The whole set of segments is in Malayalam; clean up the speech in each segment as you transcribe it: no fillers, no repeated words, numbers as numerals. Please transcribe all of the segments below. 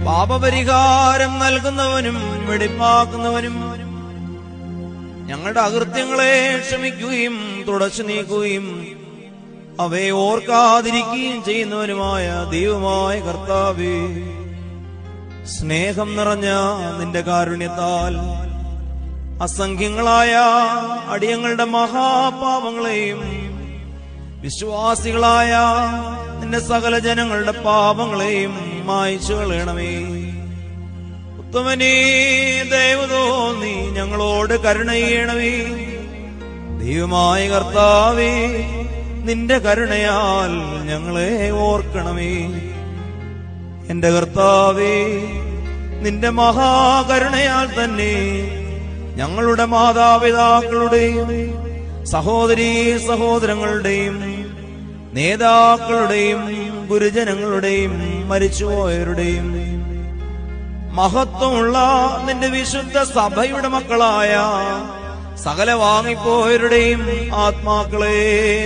പാപപരിഹാരം നൽകുന്നവനും വെടിപ്പാക്കുന്നവനും ഞങ്ങളുടെ അകൃത്യങ്ങളെ ക്ഷമിക്കുകയും തുടച്ചു നീക്കുകയും അവയെ ഓർക്കാതിരിക്കുകയും ചെയ്യുന്നവനുമായ ദൈവമായ കർത്താവേ, സ്നേഹം നിറഞ്ഞ നിന്റെ കാരുണ്യത്താൽ അസംഖ്യങ്ങളായ അടിയങ്ങളുടെ മഹാപാപങ്ങളെയും വിശ്വാസികളായ നിന്റെ സകല ജനങ്ങളുടെ പാപങ്ങളെയും മായ്ച്ചു കളയണമേ. ഉത്തമനേ, ദയവ് തോന്നി ഞങ്ങളോട് കരുണ ചെയ്യണമേ. ദൈവമായ കർത്താവേ, നിന്റെ കരുണയാൽ ഞങ്ങളെ ഓർക്കണമേ. എന്റെ കർത്താവേ, നിന്റെ മഹാകരുണയാൽ തന്നെ ഞങ്ങളുടെ മാതാപിതാക്കളുടെയും സഹോദരീ സഹോദരങ്ങളുടെയും നേതാക്കളുടെയും ഗുരുജനങ്ങളുടെയും മരിച്ചുപോയവരുടെയും മഹത്വമുള്ള നിന്റെ വിശുദ്ധ സഭയുടെ മക്കളായ സകല വാങ്ങിപ്പോയവരുടെയും ആത്മാക്കളെ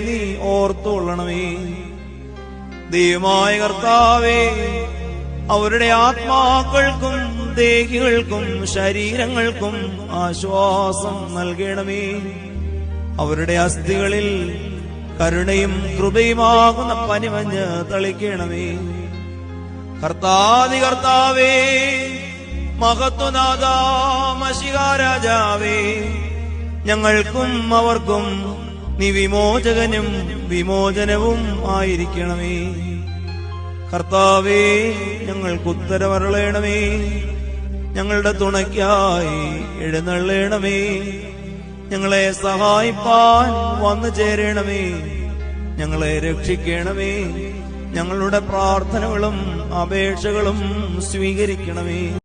നീ ഓർത്തുകൊള്ളണമേ. ദൈവമായ കർത്താവേ, അവരുടെ ആത്മാക്കൾക്കും ദേഹികൾക്കും ശരീരങ്ങൾക്കും ആശ്വാസം നൽകണമേ. അവരുടെ അസ്ഥികളിൽ കരുണയും കൃപയുമാകുന്ന പനിമഞ്ഞ് തളിക്കണമേ. കർത്താവേ, മഹത്വനാഥ മശിഹാരാജാവേ, ഞങ്ങൾക്കും അവർക്കും നീ വിമോചകനും വിമോചനവും ആയിരിക്കണമേ. കർത്താവേ, ഞങ്ങൾക്ക് ഉത്തരമരുളണമേ. ഞങ്ങളുടെ തുണയ്ക്കായി എഴുന്നള്ളണമേ. ഞങ്ങളെ സഹായിപ്പാൻ വന്നു ചേരണമേ. ഞങ്ങളെ രക്ഷിക്കണമേ. ഞങ്ങളുടെ പ്രാർത്ഥനകളും അപേക്ഷകളും സ്വീകരിക്കണമേ.